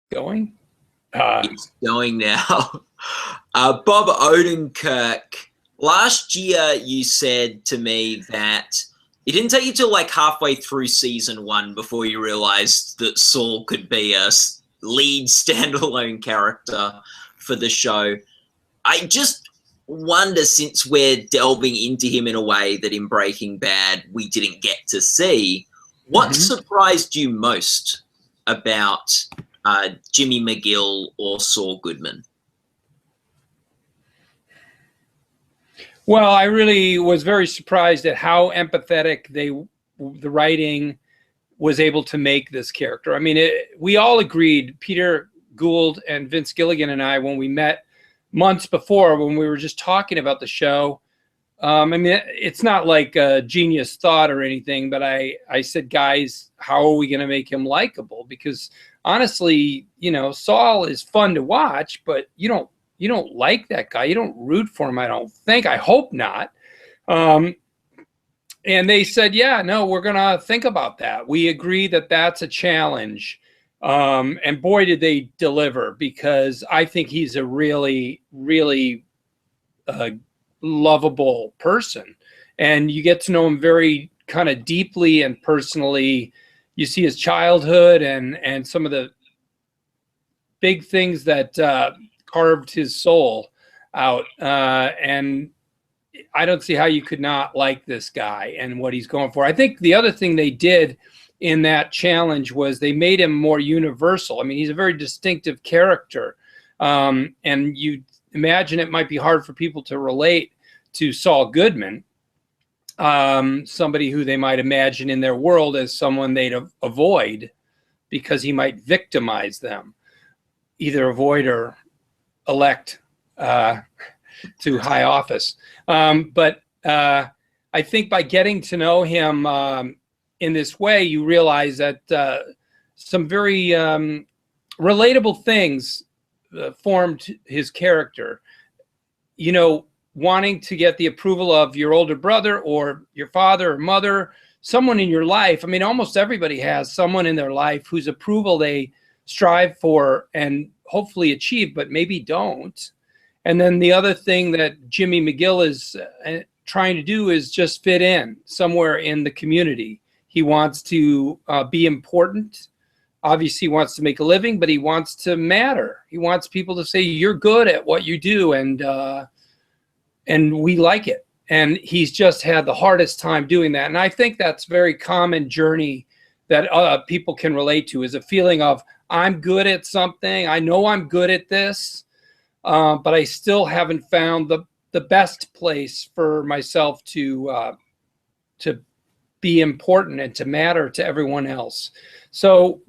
going? It's going now. Bob Odenkirk, last year you said to me that it didn't take you till like halfway through season 1 before you realized that Saul could be a lead standalone character for the show. I just wonder, since we're delving into him in a way that in Breaking Bad we didn't get to see, what surprised you most about Jimmy McGill or Saul Goodman? Well, I really was very surprised at how empathetic the writing was able to make this character. I mean, we all agreed, Peter Gould and Vince Gilligan and I, when we met months before, when we were just talking about the show, I mean, it's not like a genius thought or anything, but I said, guys, how are we going to make him likable? Because honestly, you know, Saul is fun to watch, but you don't like that guy. You don't root for him, I don't think. I hope not. And they said, yeah, no, we're going to think about that. We agree that that's a challenge. And boy, did they deliver, because I think he's a really, really lovable person. And you get to know him very kind of deeply and personally. You see his childhood and some of the big things that carved his soul out. And I don't see how you could not like this guy and what he's going for. I think the other thing they did in that challenge was they made him more universal. I mean, he's a very distinctive character. And you imagine it might be hard for people to relate to Saul Goodman, somebody who they might imagine in their world as someone they'd avoid because he might victimize them, either avoid or elect to high office. But I think by getting to know him in this way, you realize that some very relatable things formed his character. You know, wanting to get the approval of your older brother or your father or mother, someone in your life. I mean, almost everybody has someone in their life whose approval they strive for and hopefully achieve, but maybe don't. And then the other thing that Jimmy McGill is trying to do is just fit in somewhere in the community. He wants to be important. Obviously, he wants to make a living, but he wants to matter. He wants people to say, you're good at what you do, and we like it. And he's just had the hardest time doing that. And I think that's a very common journey that people can relate to, is a feeling of, I'm good at something. I know I'm good at this, but I still haven't found the best place for myself to be important and to matter to everyone else. So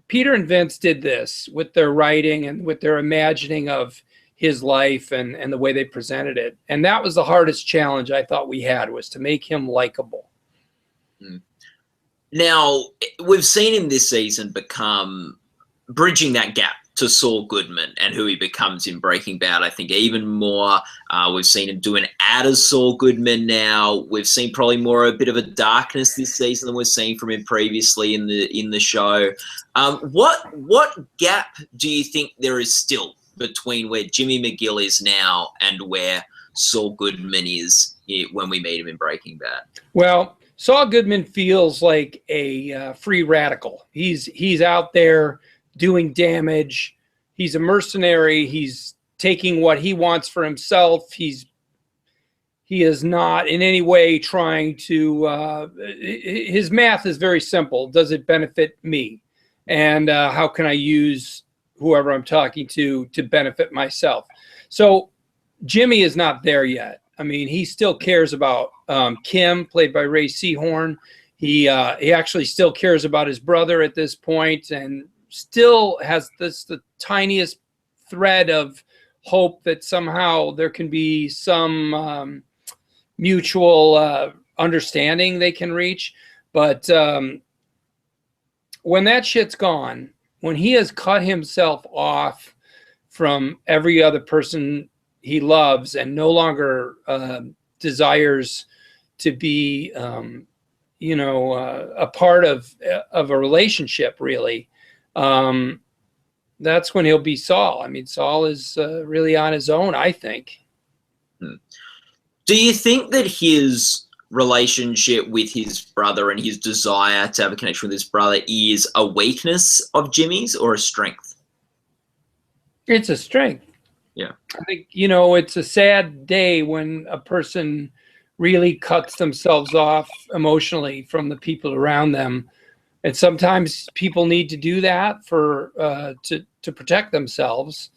Peter and Vince did this with their writing and with their imagining of his life and the way they presented it. And that was the hardest challenge I thought we had, was to make him likable. Now, we've seen him this season become bridging that gap to Saul Goodman and who he becomes in Breaking Bad, I think, even more. We've seen him do an ad as Saul Goodman now. We've seen probably more a bit of a darkness this season than we've seen from him previously in the show. What gap do you think there is still between where Jimmy McGill is now and where Saul Goodman is when we meet him in Breaking Bad? Well, Saul Goodman feels like a free radical. He's out there doing damage. He's a mercenary. He's taking what he wants for himself. He is not in any way trying to, his math is very simple. Does it benefit me? And how can I use whoever I'm talking to benefit myself? So Jimmy is not there yet. I mean, he still cares about Kim, played by Ray Seahorn. He actually still cares about his brother at this point, and still has the tiniest thread of hope that somehow there can be some mutual understanding they can reach. But when that shit's gone, when he has cut himself off from every other person he loves and no longer desires to be, a part of a relationship, really, that's when he'll be Saul. I mean, Saul is really on his own, I think. Do you think that his relationship with his brother and his desire to have a connection with his brother is a weakness of Jimmy's or a strength? It's a strength. Yeah. I think, you know, it's a sad day when a person really cuts themselves off emotionally from the people around them. And sometimes people need to do that for to protect themselves.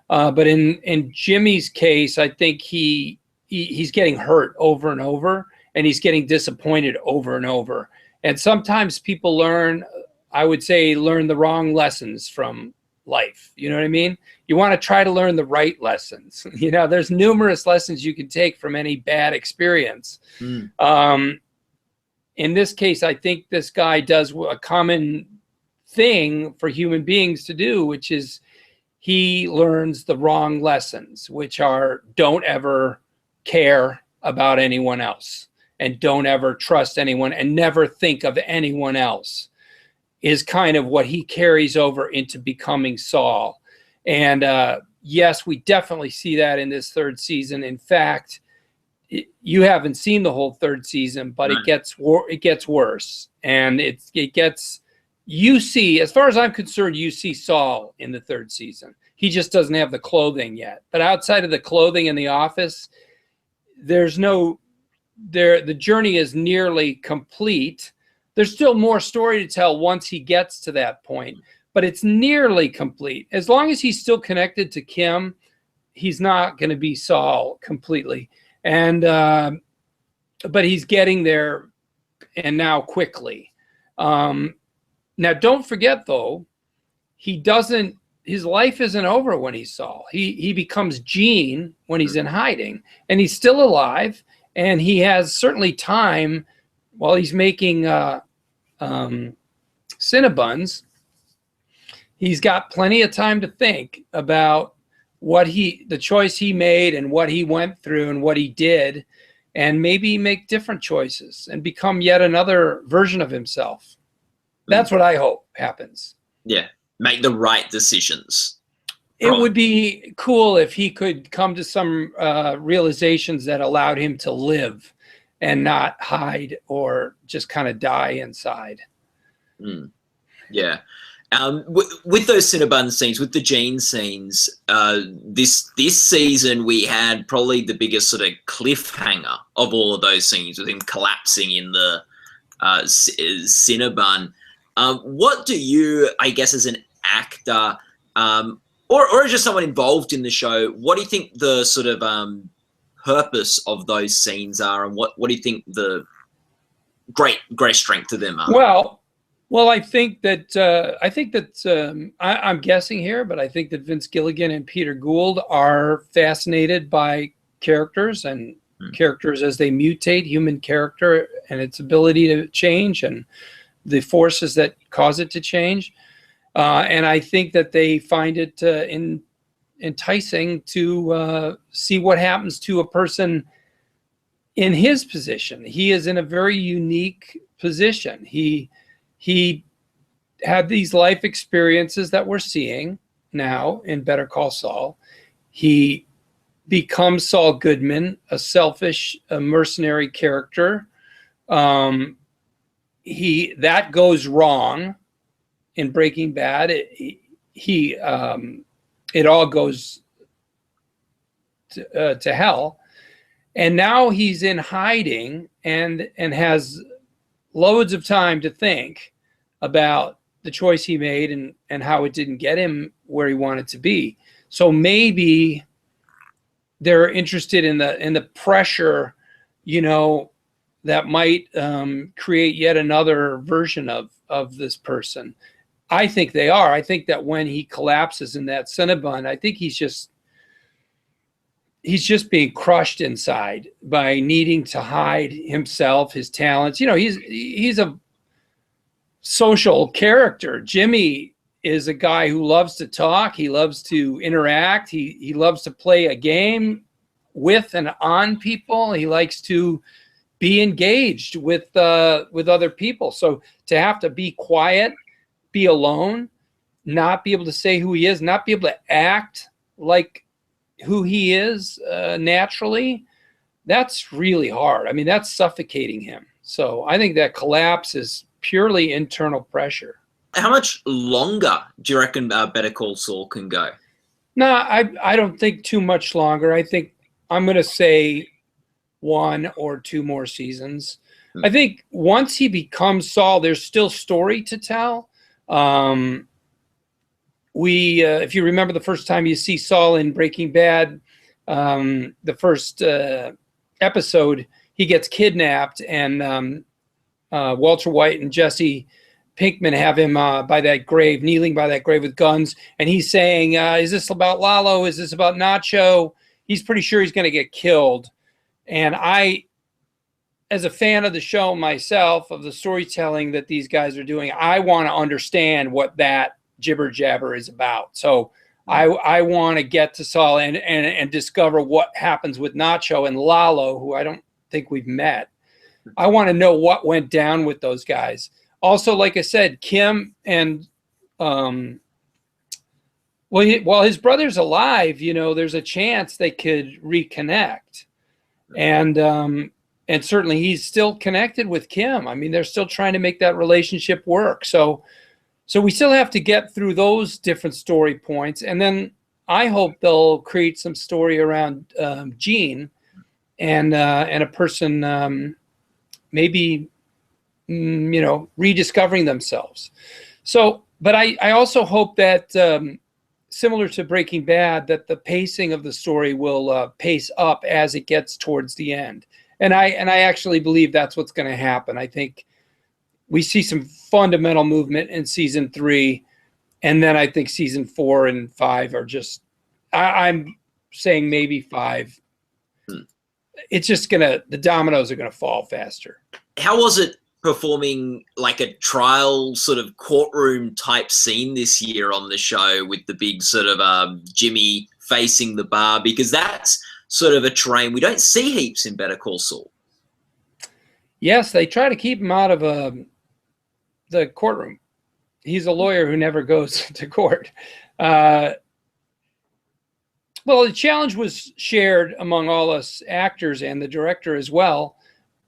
But in Jimmy's case, I think he's getting hurt over and over, and he's getting disappointed over and over. And sometimes people learn the wrong lessons from life. You know what I mean? You want to try to learn the right lessons. You know, there's numerous lessons you can take from any bad experience. In this case, I think this guy does a common thing for human beings to do, which is he learns the wrong lessons, which are don't ever care about anyone else and don't ever trust anyone and never think of anyone else, is kind of what he carries over into becoming Saul. And yes, we definitely see that in this third season. In fact, you haven't seen the whole third season, but it gets worse, and it gets. You see, as far as I'm concerned, you see Saul in the third season. He just doesn't have the clothing yet. But outside of the clothing in the office, there's no. The journey is nearly complete. There's still more story to tell once he gets to that point, but it's nearly complete. As long as he's still connected to Kim, he's not going to be Saul completely. And but he's getting there, and now quickly. Now, don't forget though, his life isn't over when he's Saul. He becomes Gene when he's in hiding, and he's still alive, and he has certainly time while he's making Cinnabons. He's got plenty of time to think about the choice he made and what he went through and what he did, and maybe make different choices and become yet another version of himself. That's what I hope happens. Yeah. Make the right decisions. It would be cool if he could come to some realizations that allowed him to live and not hide or just kind of die inside. Yeah. With those Cinnabon scenes, with the Gene scenes, this season we had probably the biggest sort of cliffhanger of all of those scenes, with him collapsing in the Cinnabon. What do you, I guess, as an actor, or just someone involved in the show, what do you think the sort of purpose of those scenes are, and what do you think the great strength of them are? Well, I think that I'm guessing here, but I think that Vince Gilligan and Peter Gould are fascinated by characters and characters as they mutate, human character and its ability to change and the forces that cause it to change. And I think that they find it enticing to see what happens to a person in his position. He is in a very unique position. He had these life experiences that we're seeing now in Better Call Saul. He becomes Saul Goodman, a selfish, mercenary character. That goes wrong in Breaking Bad. It all goes to hell. And now he's in hiding and has loads of time to think about the choice he made and how it didn't get him where he wanted to be. So maybe they're interested in the pressure, that might create yet another version of this person. I think they are. I think that when he collapses in that Cinnabon, I think he's just being crushed inside by needing to hide himself, his talents. He's a social character. Jimmy is a guy who loves to talk. He loves to interact. He loves to play a game with and on people. He likes to be engaged with other people. So to have to be quiet, be alone, not be able to say who he is, not be able to act like who he is naturally, that's really hard. I mean, that's suffocating him. So I think that collapse is purely internal pressure. How much longer do you reckon Better Call Saul can go? No, I don't think too much longer. I think I'm going to say 1 or 2 more seasons. I think once he becomes Saul, there's still story to tell. If you remember the first time you see Saul in Breaking Bad, the first episode, he gets kidnapped, and Walter White and Jesse Pinkman have him by that grave, kneeling by that grave with guns, and he's saying, is this about Lalo? Is this about Nacho? He's pretty sure he's going to get killed. And I, as a fan of the show myself, of the storytelling that these guys are doing, I want to understand what that jibber jabber is about. So I want to get to Saul and discover what happens with Nacho and Lalo, who I don't think we've met. I want to know what went down with those guys. Also, like I said, Kim and while his brother's alive, there's a chance they could reconnect, and certainly he's still connected with Kim. I mean, they're still trying to make that relationship work. So we still have to get through those different story points, and then I hope they'll create some story around Gene and a person maybe rediscovering themselves. So, but I also hope that similar to Breaking Bad, that the pacing of the story will pace up as it gets towards the end. And I actually believe that's what's going to happen. I think we see some fundamental movement in season 3, and then I think season 4 and 5 are just, I'm saying maybe 5. It's just the dominoes are going to fall faster. How was it performing like a trial sort of courtroom type scene this year on the show with the big sort of Jimmy facing the bar? Because that's sort of a terrain we don't see heaps in Better Call Saul. Yes, they try to keep him out of the courtroom. He's a lawyer who never goes to court. Well, the challenge was shared among all us actors and the director as well.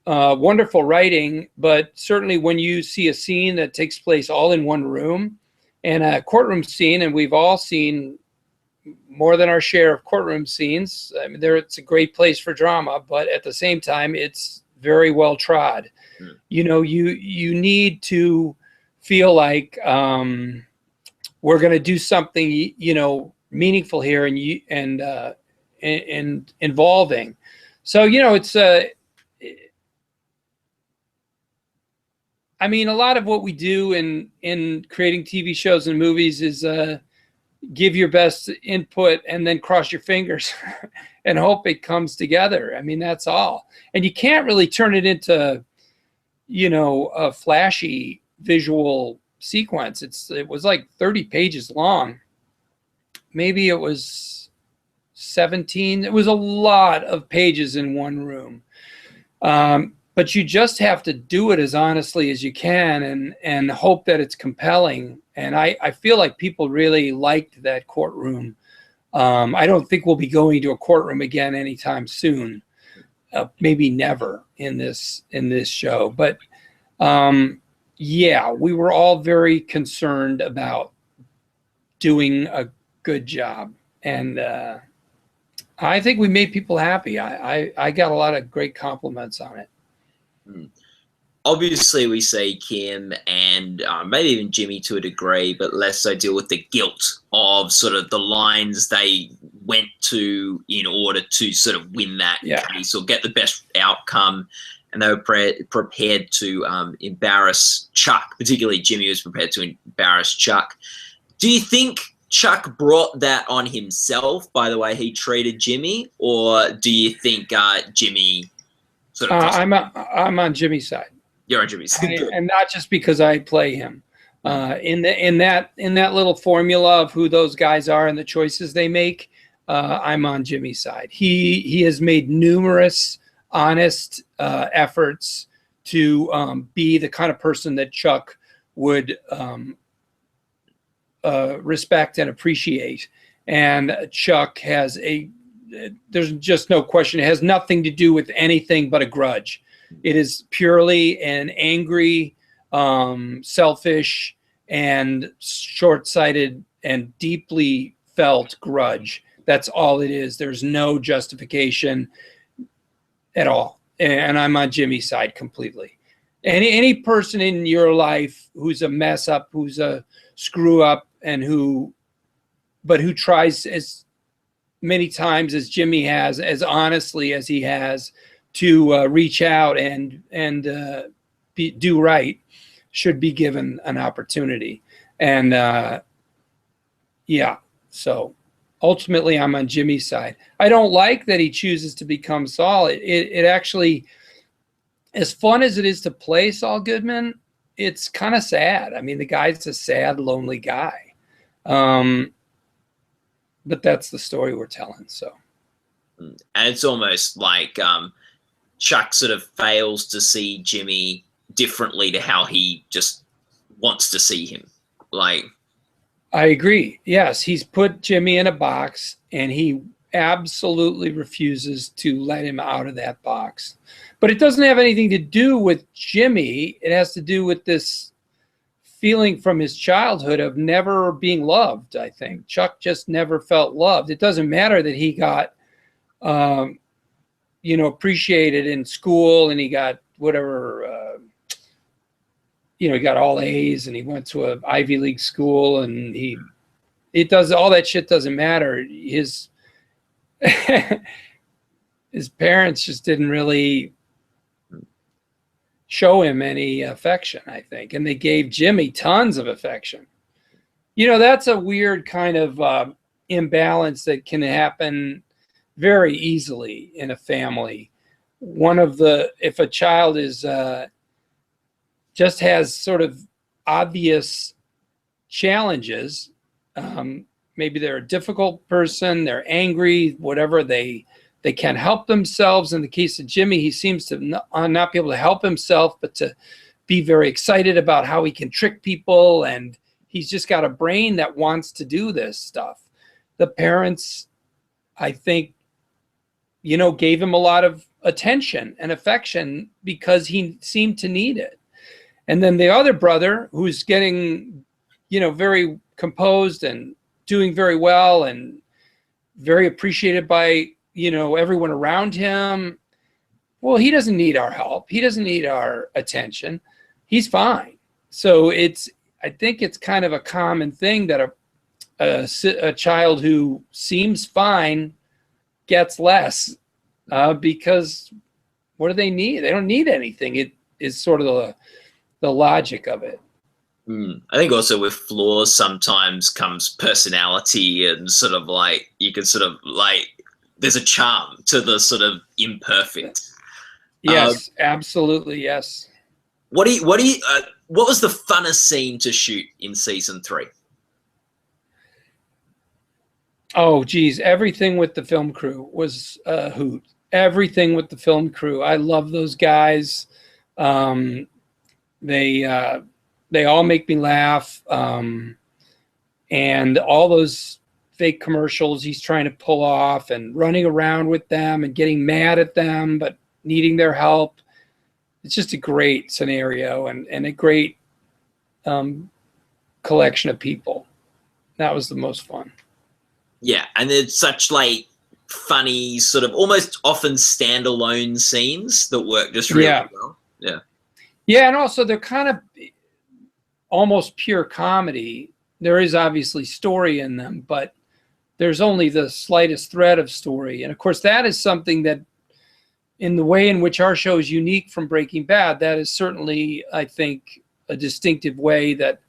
Wonderful writing, but certainly when you see a scene that takes place all in one room, and a courtroom scene, and we've all seen more than our share of courtroom scenes. I mean, it's a great place for drama, but at the same time, it's very well trod. You need to feel like we're going to do something meaningful here and involving. So it's I mean, a lot of what we do in creating TV shows and movies is give your best input and then cross your fingers and hope it comes together. I mean, that's all. And you can't really turn it into, a flashy visual sequence. It was like 30 pages long. Maybe it was 17. It was a lot of pages in one room. But you just have to do it as honestly as you can and hope that it's compelling. And I feel like people really liked that courtroom. I don't think we'll be going to a courtroom again anytime soon. Maybe never in this show. But yeah, we were all very concerned about doing a good job. And I think we made people happy. I got a lot of great compliments on it. Obviously, we see Kim and maybe even Jimmy to a degree, but less so deal with the guilt of sort of the lines they went to in order to sort of win that case or get the best outcome. And they were prepared to embarrass Chuck, particularly Jimmy was prepared to embarrass Chuck. Do you think Chuck brought that on himself by the way he treated Jimmy, or do you think Jimmy sort of... I'm on Jimmy's side. You're on Jimmy's side. And not just because I play him. In that little formula of who those guys are and the choices they make, I'm on Jimmy's side. He has made numerous honest efforts to be the kind of person that Chuck would respect and appreciate. And Chuck has there's just no question. It has nothing to do with anything but a grudge. It is purely an angry, selfish, and short-sighted and deeply felt grudge. That's all it is. There's no justification at all. And I'm on Jimmy's side completely. Any person in your life who's a mess up, who's a screw up, and who tries as many times as Jimmy has, as honestly as he has, to reach out and do right, should be given an opportunity. And yeah, so ultimately I'm on Jimmy's side. I don't like that he chooses to become Saul. It actually, as fun as it is to play Saul Goodman, it's kind of sad. I mean, the guy's a sad, lonely guy. But that's the story we're telling. So, and it's almost like Chuck sort of fails to see Jimmy differently to how he just wants to see him. Like, I agree. Yes, he's put Jimmy in a box, and he absolutely refuses to let him out of that box. But it doesn't have anything to do with Jimmy. It has to do with this feeling from his childhood of never being loved, I think. Chuck just never felt loved. It doesn't matter that he got, appreciated in school, and he got whatever, he got all A's, and he went to an Ivy League school, and all that shit doesn't matter. His parents just didn't really show him any affection, I think. And they gave Jimmy tons of affection. That's a weird kind of imbalance that can happen very easily in a family. If a child is just has sort of obvious challenges, maybe they're a difficult person, they're angry, whatever, they can't help themselves. In the case of Jimmy, he seems to not be able to help himself, but to be very excited about how he can trick people. And he's just got a brain that wants to do this stuff. The parents, I think, gave him a lot of attention and affection because he seemed to need it. And then the other brother, who's getting, very composed and doing very well and very appreciated by everyone around him. Well, he doesn't need our help. He doesn't need our attention. He's fine. So I think it's kind of a common thing that a child who seems fine gets less because what do they need? They don't need anything. It is sort of the logic of it. I think also with flaws sometimes comes personality, and sort of like you can sort of like there's a charm to the sort of imperfect. Yes, absolutely, yes. What was the funnest scene to shoot in season 3? Oh, geez, everything with the film crew was a hoot. Everything with the film crew. I love those guys. They all make me laugh. And all those fake commercials he's trying to pull off and running around with them and getting mad at them, but needing their help. It's just a great scenario and a great collection of people. That was the most fun. Yeah, and it's such like funny, sort of almost often standalone scenes that work just really well. Yeah. Yeah, and also they're kind of almost pure comedy. There is obviously story in them, but there's only the slightest thread of story. And of course, that is something that, in the way in which our show is unique from Breaking Bad, that is certainly, I think, a distinctive way that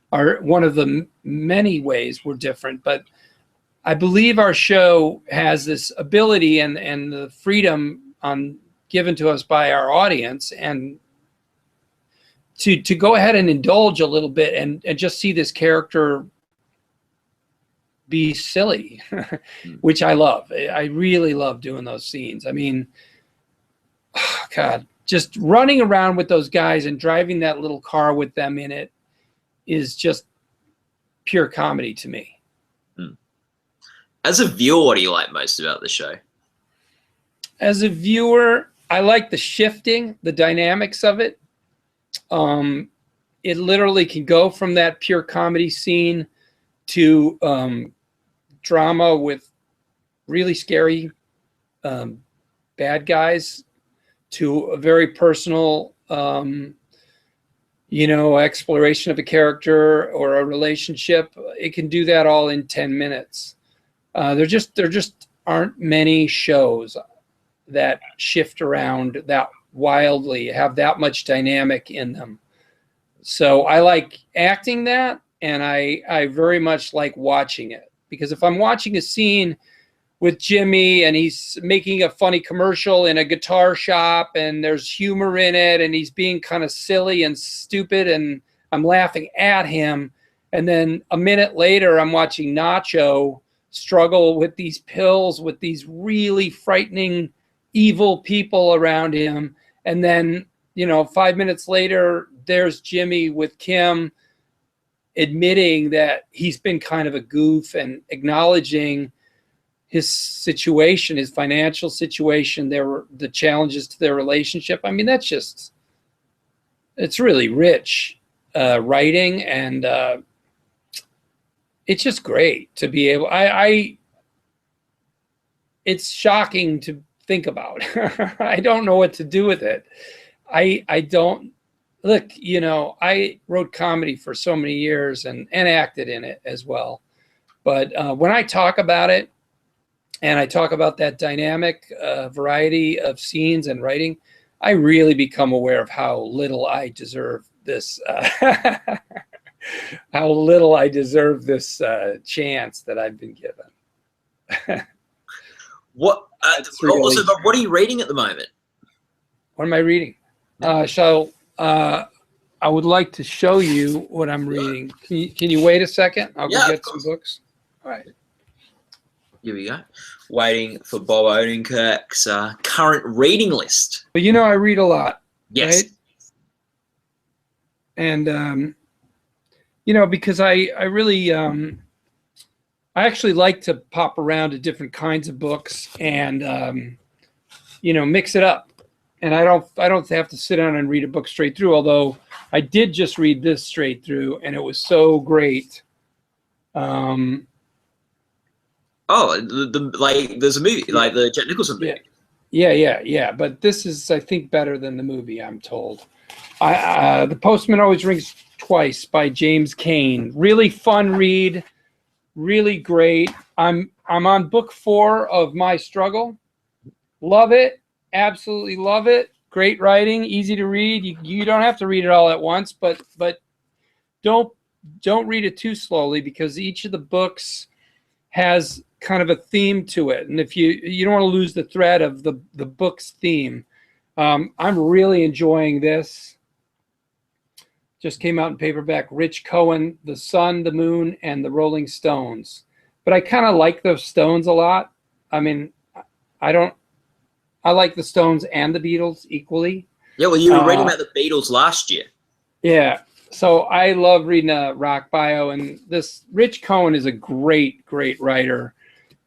one of the many ways we're different. But I believe our show has this ability and the freedom given to us by our audience and to go ahead and indulge a little bit and just see this character be silly, which I love. I really love doing those scenes. I mean, oh God, just running around with those guys and driving that little car with them in it is just pure comedy to me. As a viewer, what do you like most about the show? As a viewer, I like the shifting, the dynamics of it. It literally can go from that pure comedy scene to drama with really scary bad guys, to a very personal, exploration of a character or a relationship. It can do that all in 10 minutes. There just aren't many shows that shift around that wildly, have that much dynamic in them. So I like acting that, and I very much like watching it, because if I'm watching a scene with Jimmy and he's making a funny commercial in a guitar shop and there's humor in it and he's being kind of silly and stupid and I'm laughing at him, and then a minute later I'm watching Nacho struggle with these pills with these really frightening evil people around him, and then 5 minutes later there's Jimmy with Kim admitting that he's been kind of a goof and acknowledging his situation, his financial situation, the challenges to their relationship. I mean, it's really rich writing, and it's just great to be able. It's shocking to think about. I don't know what to do with it. I don't look. I wrote comedy for so many years and acted in it as well. But when I talk about it, and I talk about that dynamic variety of scenes and writing, I really become aware of how little I deserve this. How little I deserve this chance that I've been given. What? Really what are you reading at the moment? What am I reading? I would like to show you what I'm reading. Can you wait a second? I'll go get some books. All right. Here we go. Waiting for Bob Odenkirk's current reading list. But I read a lot. Yes. Right? And because I really I actually like to pop around to different kinds of books and mix it up. And I don't have to sit down and read a book straight through, although I did just read this straight through and it was so great. There's a movie, like the Jack Nicholson movie. Yeah. But this is, I think, better than the movie, I'm told. The Postman Always Rings Twice by James Cain. Really fun read, really great. I'm on book 4 of My Struggle. Love it, absolutely love it. Great writing, easy to read. You don't have to read it all at once, but don't read it too slowly, because each of the books has kind of a theme to it, and if you don't want to lose the thread of the book's theme. I'm really enjoying this. Just came out in paperback. Rich Cohen, The Sun, the Moon, and the Rolling Stones. But I kind of like the Stones a lot. I mean, I like the Stones and the Beatles equally. Yeah, well, you were reading about the Beatles last year. Yeah, so I love reading a rock bio, and this Rich Cohen is a great writer,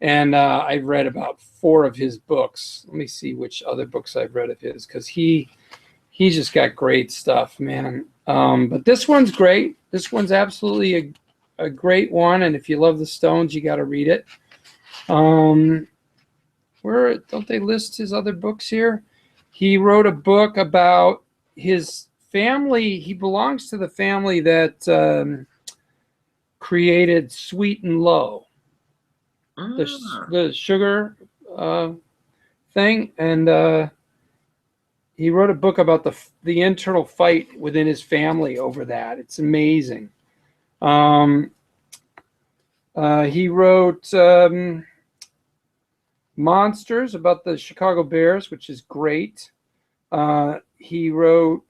and I've read about 4 of his books. Let me see which other books I've read of his, because he's just got great stuff, man. But this one's great. This one's absolutely a great one, and if you love the Stones, you got to read it. Where don't they list his other books here? He wrote a book about his family. He belongs to the family that created Sweet and Low, the sugar thing, and he wrote a book about the internal fight within his family over that. It's amazing. He wrote Monsters about the Chicago Bears, which is great. He wrote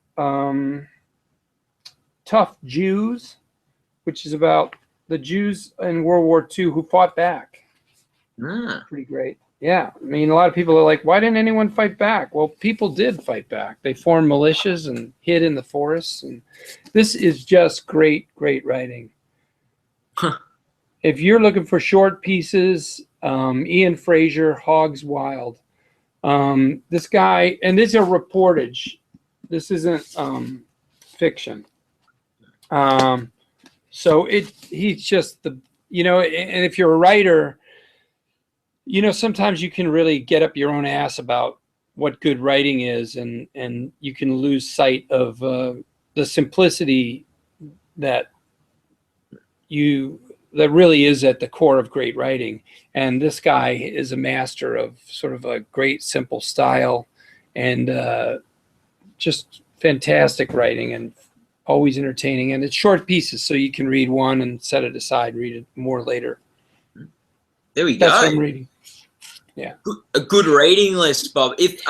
Tough Jews, which is about the Jews in World War II who fought back. Pretty great. Yeah, I mean, a lot of people are like, why didn't anyone fight back? Well, people did fight back. They formed militias and hid in the forests. And this is just great writing. If you're looking for short pieces, Ian Fraser, Hogs Wild. This guy, and these are reportage. This isn't fiction. So he's just and if you're a writer, sometimes you can really get up your own ass about what good writing is, and you can lose sight of the simplicity that really is at the core of great writing. And this guy is a master of sort of a great simple style and just fantastic writing and always entertaining. And it's short pieces, so you can read one and set it aside, read it more later. There we go. That's what I'm reading. Yeah. A good reading list, Bob. If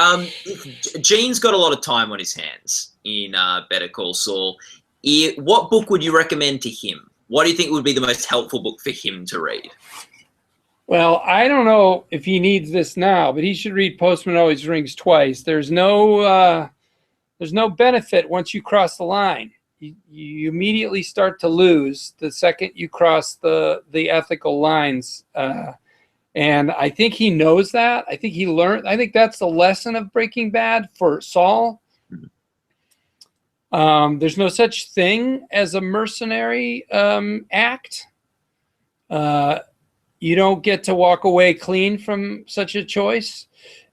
Gene's got a lot of time on his hands in Better Call Saul, what book would you recommend to him? What do you think would be the most helpful book for him to read? Well, I don't know if he needs this now, but he should read Postman Always Rings Twice. There's no benefit once you cross the line. You immediately start to lose the second you cross the ethical lines. And I think he knows that. I think he learned. I think that's the lesson of Breaking Bad for Saul. There's no such thing as a mercenary act. You don't get to walk away clean from such a choice.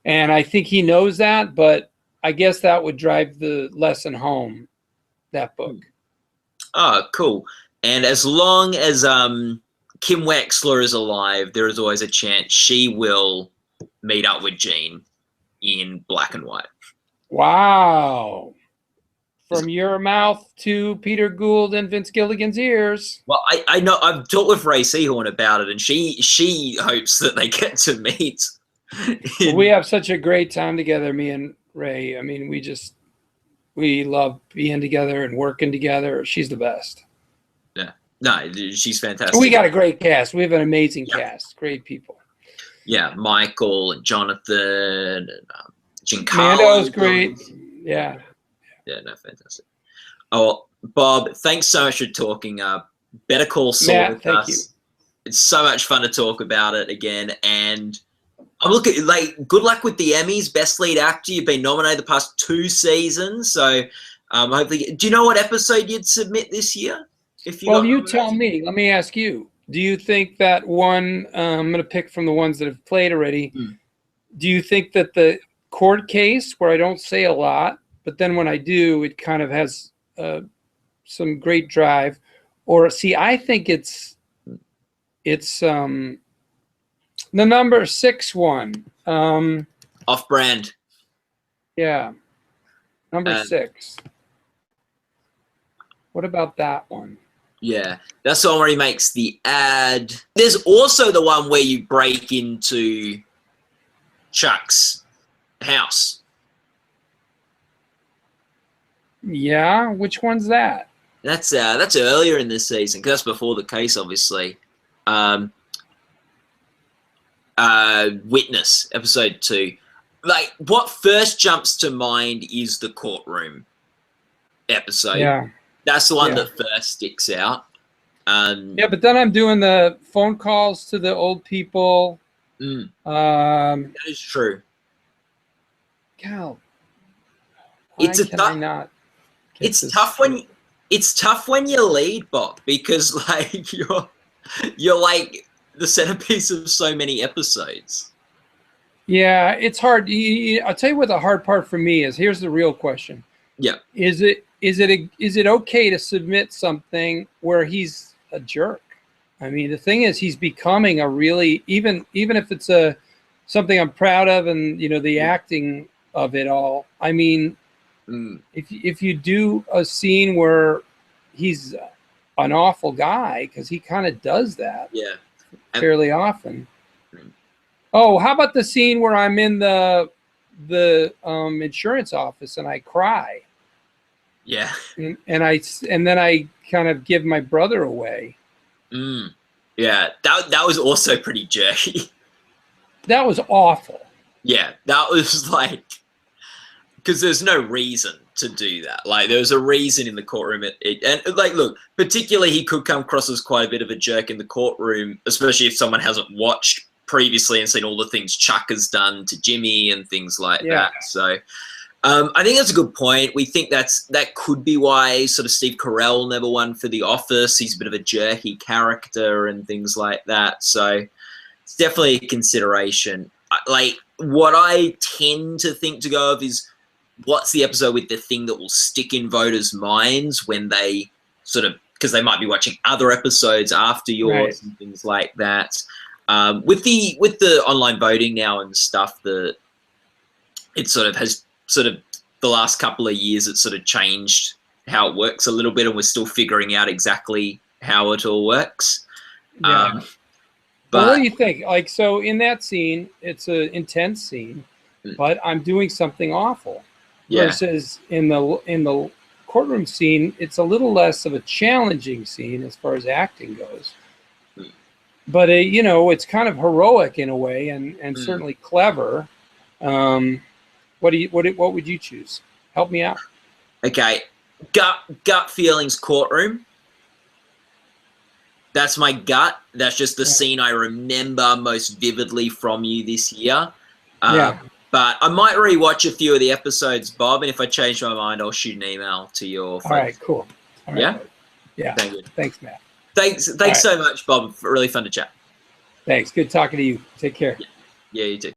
And I think he knows that, but I guess that would drive the lesson home, that book. Oh, cool. And as long as Kim Wexler is alive, there is always a chance she will meet up with Gene in Black and White. Wow. From your mouth to Peter Gould and Vince Gilligan's ears. Well, I know I've talked with Ray Seahorn about it, and she hopes that they get to meet. We have such a great time together, me and Ray. I mean, we love being together and working together. She's the best. Yeah. No, she's fantastic. We got a great cast. We have an amazing cast. Great people. Yeah, Michael and Jonathan and Giancarlo. Mando's great. Yeah. Yeah, no, fantastic. Oh, Bob, thanks so much for talking. Better Call Saul Matt, with thank us. you. It's so much fun to talk about it again. And I'm looking good luck with the Emmys. Best lead actor. You've been nominated the past 2 seasons. So hopefully, do you know what episode you'd submit this year? You tell me. Let me ask you. Do you think that one? I'm going to pick from the ones that have played already. Do you think that the court case, where I don't say a lot, but then when I do, it kind of has some great drive? Or see, I think it's the number 6 one. Off-brand. Yeah, number 6. What about that one? Yeah, that's the one where he makes the ad. There's also the one where you break into Chuck's house. Yeah, which one's that? That's earlier in this season, because that's before the case, obviously. Witness, episode 2. Like, what first jumps to mind is the courtroom episode. Yeah. That's the one that first sticks out. Yeah, but then I'm doing the phone calls to the old people. That is true. Cal, It's tough when you lead, Bob, because like you're like the centerpiece of so many episodes. Yeah, it's hard. I'll tell you what the hard part for me is. Here's the real question. Yeah. Is it okay to submit something where he's a jerk? I mean, the thing is, he's becoming a really, even if it's something I'm proud of, and the acting of it all. I mean, if you do a scene where he's an awful guy, because he kind of does that, fairly often. Oh, how about the scene where I'm in the insurance office and I cry? Yeah. And then I kind of give my brother away. Yeah, that was also pretty jerky. That was awful. Yeah, that was like, because there's no reason to do that. Like, there's a reason in the courtroom. And like, look, particularly he could come across as quite a bit of a jerk in the courtroom, especially if someone hasn't watched previously and seen all the things Chuck has done to Jimmy and things like that. So I think that's a good point. We think that could be why sort of Steve Carell never won for The Office. He's a bit of a jerky character and things like that. So it's definitely a consideration. Like, what I tend to think to go of is, what's the episode with the thing that will stick in voters' minds when they sort of, because they might be watching other episodes after yours and things like that. With the online voting now and stuff, it sort of has the last couple of years, it's sort of changed how it works a little bit, and we're still figuring out exactly how it all works. Yeah. But what do you think? Like, so in that scene, it's an intense scene, but I'm doing something awful. Yeah. Versus in the courtroom scene, it's a little less of a challenging scene as far as acting goes. But you know, it's kind of heroic in a way, and certainly clever. What would you choose? Help me out. Okay, gut feelings, courtroom. That's my gut. That's just the scene I remember most vividly from you this year. But I might rewatch a few of the episodes, Bob, and if I change my mind, I'll shoot an email to your phone. All right, cool. All right, yeah? buddy. Yeah. Thanks, Matt. Thanks so much, Bob. Really fun to chat. Thanks. Good talking to you. Take care. Yeah, you too.